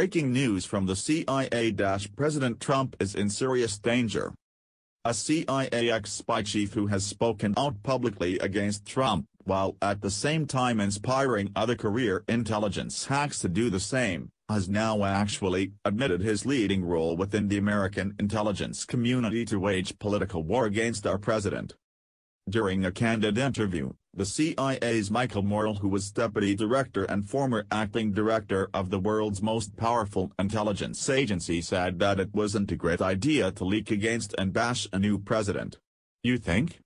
Breaking news from the CIA: President Trump is in serious danger. A CIA ex-spy chief who has spoken out publicly against Trump, while at the same time inspiring other career intelligence hacks to do the same, has now actually admitted his leading role within the American intelligence community to wage political war against our president. During a candid interview, the CIA's Michael Morell, who was deputy director and former acting director of the world's most powerful intelligence agency, said that it wasn't a great idea to leak against and bash a new president. You think?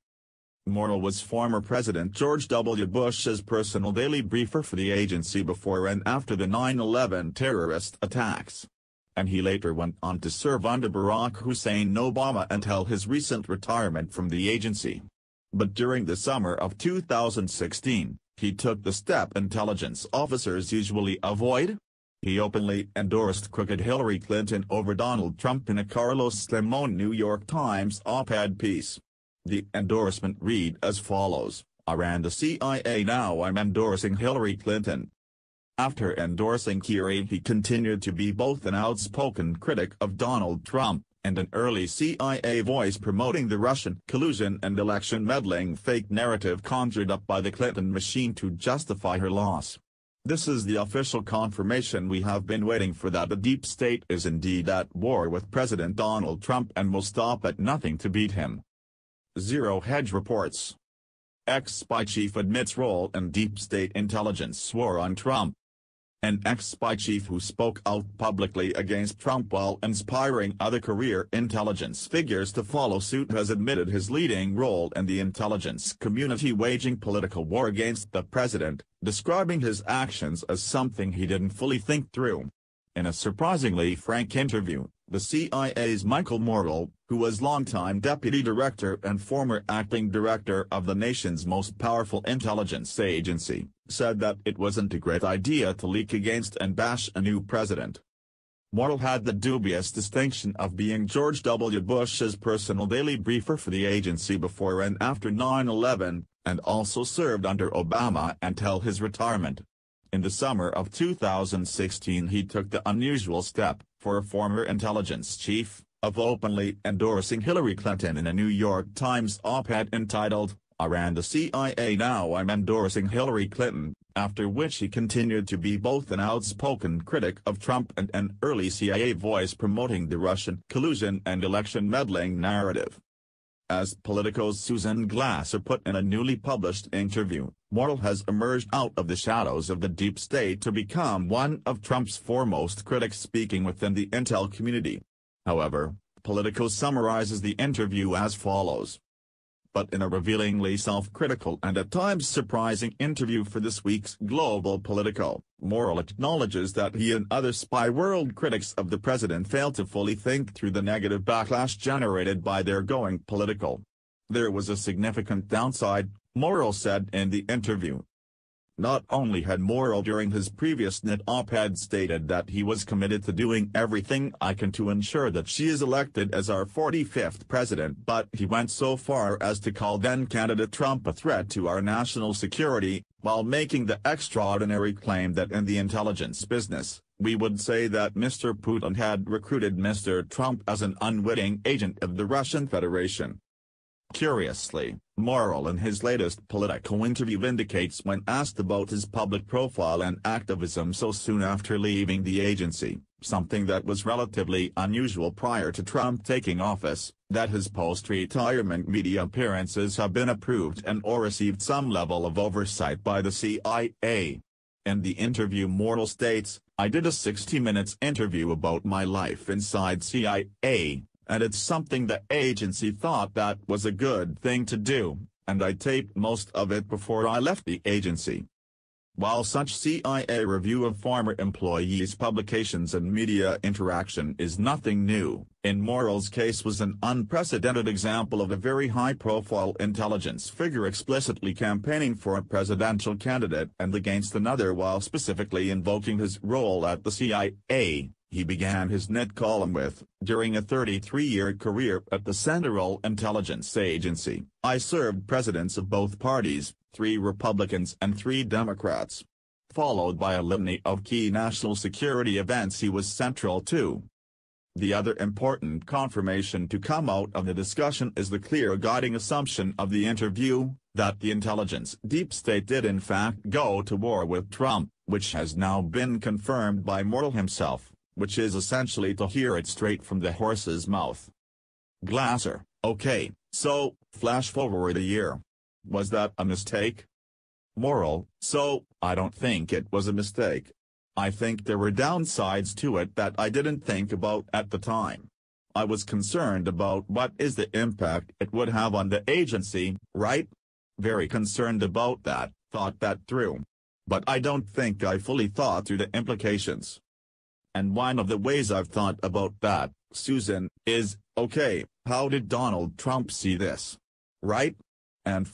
Morell was former President George W. Bush's personal daily briefer for the agency before and after the 9/11 terrorist attacks. And he later went on to serve under Barack Hussein Obama until his recent retirement from the agency. But during the summer of 2016, he took the step intelligence officers usually avoid. He openly endorsed crooked Hillary Clinton over Donald Trump in a Carlos Slimon New York Times op-ed piece. The endorsement read as follows: "I ran the CIA, now I'm endorsing Hillary Clinton." After endorsing Hillary, he continued to be both an outspoken critic of Donald Trump and an early CIA voice promoting the Russian collusion and election meddling fake narrative conjured up by the Clinton machine to justify her loss. "This is the official confirmation we have been waiting for, that the deep state is indeed at war with President Donald Trump and will stop at nothing to beat him." Zero Hedge reports. Ex-spy chief admits role in deep state intelligence war on Trump. An ex-spy chief who spoke out publicly against Trump while inspiring other career intelligence figures to follow suit has admitted his leading role in the intelligence community waging political war against the president, describing his actions as something he didn't fully think through. In a surprisingly frank interview, the CIA's Michael Morell, who was longtime deputy director and former acting director of the nation's most powerful intelligence agency, said that it wasn't a great idea to leak against and bash a new president. Morell had the dubious distinction of being George W. Bush's personal daily briefer for the agency before and after 9/11, and also served under Obama until his retirement. In the summer of 2016 he took the unusual step, for a former intelligence chief, of openly endorsing Hillary Clinton in a New York Times op-ed entitled, "I ran the CIA, now I'm endorsing Hillary Clinton," after which he continued to be both an outspoken critic of Trump and an early CIA voice promoting the Russian collusion and election meddling narrative. As Politico's Susan Glasser put in a newly published interview, Morell has emerged out of the shadows of the deep state to become one of Trump's foremost critics speaking within the intel community. However, Politico summarizes the interview as follows. But in a revealingly self-critical and at times surprising interview for this week's Global Politico, Morell acknowledges that he and other spy world critics of the president failed to fully think through the negative backlash generated by their going political. There was a significant downside, Morell said in the interview. Not only had Morell during his previous NIT op-ed stated that he was committed to doing everything I can to ensure that she is elected as our 45th president, but he went so far as to call then-candidate Trump a threat to our national security, while making the extraordinary claim that in the intelligence business, we would say that Mr. Putin had recruited Mr. Trump as an unwitting agent of the Russian Federation. Curiously, Morell in his latest Politico interview indicates when asked about his public profile and activism so soon after leaving the agency, something that was relatively unusual prior to Trump taking office, that his post-retirement media appearances have been approved and or received some level of oversight by the CIA. In the interview Morell states, "I did a 60 minutes interview about my life inside CIA. And it's something the agency thought that was a good thing to do, and I taped most of it before I left the agency." While such CIA review of former employees' publications and media interaction is nothing new, in Morell's case was an unprecedented example of a very high-profile intelligence figure explicitly campaigning for a presidential candidate and against another while specifically invoking his role at the CIA. He began his NIT column with, "During a 33-year career at the Central Intelligence Agency, I served presidents of both parties, 3 Republicans and 3 Democrats. followed by a litany of key national security events he was central to. The other important confirmation to come out of the discussion is the clear guiding assumption of the interview, that the intelligence deep state did in fact go to war with Trump, which has now been confirmed by Morell himself, which is essentially to hear it straight from the horse's mouth. Glasser: okay, so, flash forward a year. Was that a mistake? Morell: so, I don't think it was a mistake. I think there were downsides to it that I didn't think about at the time. I was concerned about what is the impact it would have on the agency, right? Very concerned about that, thought that through. But I don't think I fully thought through the implications. And one of the ways I've thought about that, Susan, is, okay, how did Donald Trump see this? Right? And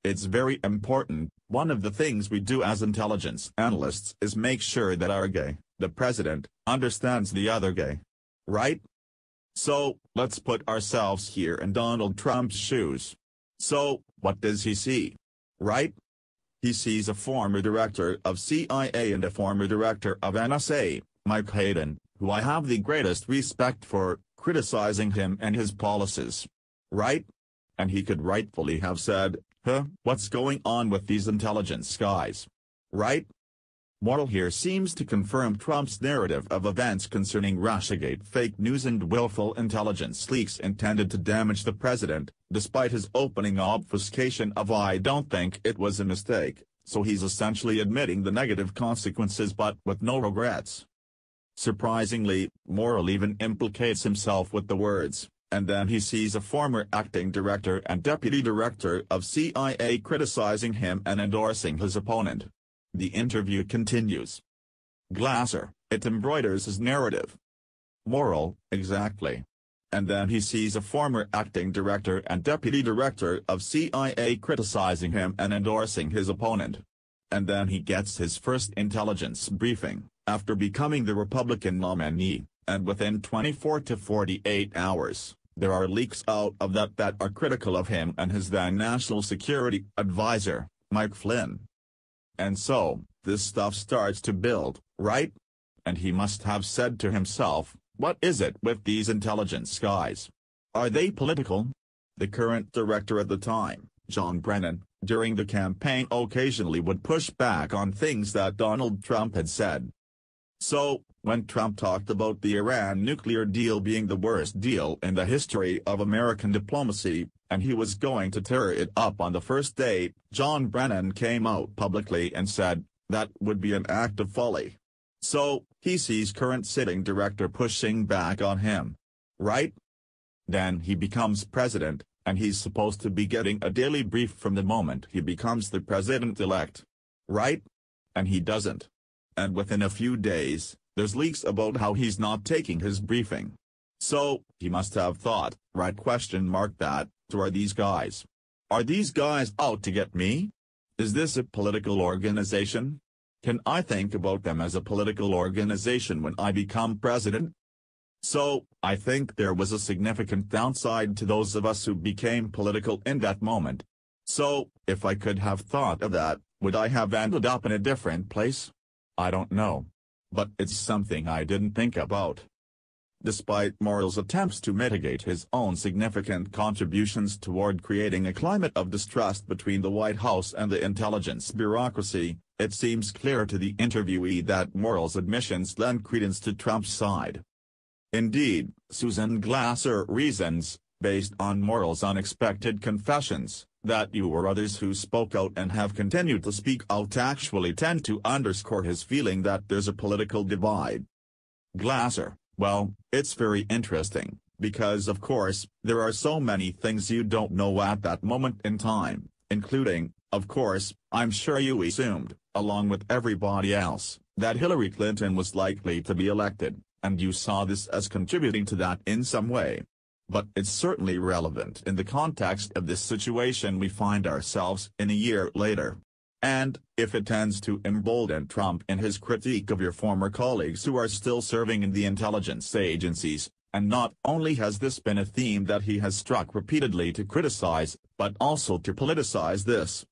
it's very important, one of the things we do as intelligence analysts is make sure that our guy, the president, understands the other guy. Right? So, let's put ourselves here in Donald Trump's shoes. So, what does he see? Right? He sees a former director of CIA and a former director of NSA, Mike Hayden, who I have the greatest respect for, criticizing him and his policies. Right? And he could rightfully have said, what's going on with these intelligence guys? Right? Morell here seems to confirm Trump's narrative of events concerning Russiagate fake news and willful intelligence leaks intended to damage the president, despite his opening obfuscation of "I don't think it was a mistake," so he's essentially admitting the negative consequences but with no regrets. Surprisingly, Morell even implicates himself with the words, and then he sees a former acting director and deputy director of CIA criticizing him and endorsing his opponent. The interview continues. Glasser: it embroiders his narrative. Morell: exactly. And then he sees a former acting director and deputy director of CIA criticizing him and endorsing his opponent. And then he gets his first intelligence briefing, after becoming the Republican nominee, and within 24 to 48 hours, there are leaks out of that are critical of him and his then National Security Advisor, Mike Flynn. And so, this stuff starts to build, right? And he must have said to himself, what is it with these intelligence guys? Are they political? The current director at the time, John Brennan, during the campaign occasionally would push back on things that Donald Trump had said. So, when Trump talked about the Iran nuclear deal being the worst deal in the history of American diplomacy, and he was going to tear it up on the first day, John Brennan came out publicly and said, that would be an act of folly. So, he sees current sitting director pushing back on him. Right? Then he becomes president, and he's supposed to be getting a daily brief from the moment he becomes the president-elect. Right? And he doesn't. And within a few days, there's leaks about how he's not taking his briefing. So, he must have thought, right, that, who are these guys? Are these guys out to get me? Is this a political organization? Can I think about them as a political organization when I become president? So, I think there was a significant downside to those of us who became political in that moment. So, if I could have thought of that, would I have ended up in a different place? I don't know. But it's something I didn't think about. Despite Morell's attempts to mitigate his own significant contributions toward creating a climate of distrust between the White House and the intelligence bureaucracy, it seems clear to the interviewee that Morell's admissions lend credence to Trump's side. Indeed, Susan Glasser reasons, based on Morell's unexpected confessions, that you or others who spoke out and have continued to speak out actually tend to underscore his feeling that there's a political divide. Glasser: well, it's very interesting, because of course, there are so many things you don't know at that moment in time, including, of course, I'm sure you assumed, along with everybody else, that Hillary Clinton was likely to be elected, and you saw this as contributing to that in some way. But it's certainly relevant in the context of this situation we find ourselves in a year later. And, if it tends to embolden Trump in his critique of your former colleagues who are still serving in the intelligence agencies, and not only has this been a theme that he has struck repeatedly to criticize, but also to politicize this.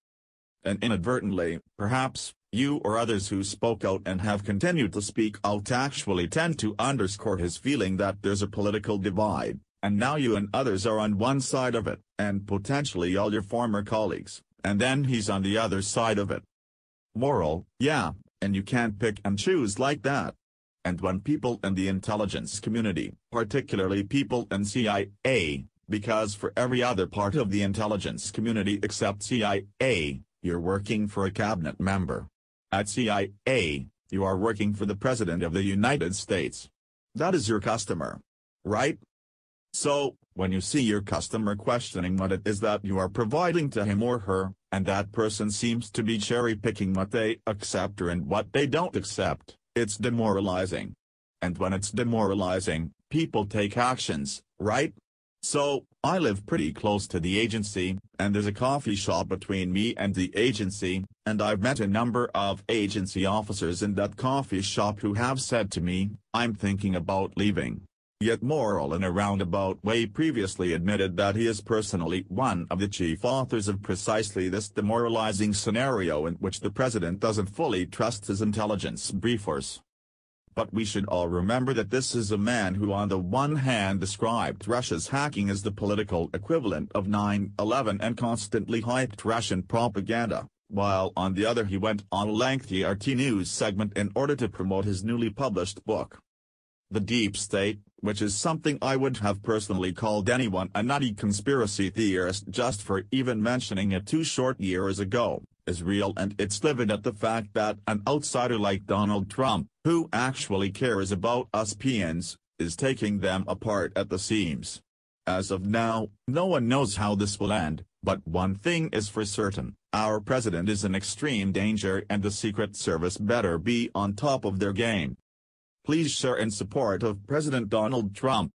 And inadvertently, perhaps, You or others who spoke out and have continued to speak out actually tend to underscore his feeling that there's a political divide, and now you and others are on one side of it, and potentially all your former colleagues, and then he's on the other side of it. Morell, yeah, and you can't pick and choose like that. And when people in the intelligence community, particularly people in CIA, because for every other part of the intelligence community except CIA, you're working for a cabinet member. At CIA, you are working for the President of the United States. That is your customer. Right? So, when you see your customer questioning what it is that you are providing to him or her, and that person seems to be cherry-picking what they accept and what they don't accept, it's demoralizing. And when it's demoralizing, people take actions, right? So, I live pretty close to the agency, and there's a coffee shop between me and the agency, and I've met a number of agency officers in that coffee shop who have said to me, I'm thinking about leaving. Yet Morell in a roundabout way previously admitted that he is personally one of the chief authors of precisely this demoralizing scenario in which the president doesn't fully trust his intelligence briefers. But we should all remember that this is a man who on the one hand described Russia's hacking as the political equivalent of 9/11 and constantly hyped Russian propaganda, while on the other he went on a lengthy RT News segment in order to promote his newly published book. The Deep State, which is something I would have personally called anyone a nutty conspiracy theorist just for even mentioning it 2 short years ago, is real, and it's livid at the fact that an outsider like Donald Trump, who actually cares about us peons, is taking them apart at the seams. As of now, no one knows how this will end, but one thing is for certain, our president is in extreme danger and the Secret Service better be on top of their game. Please share in support of President Donald Trump.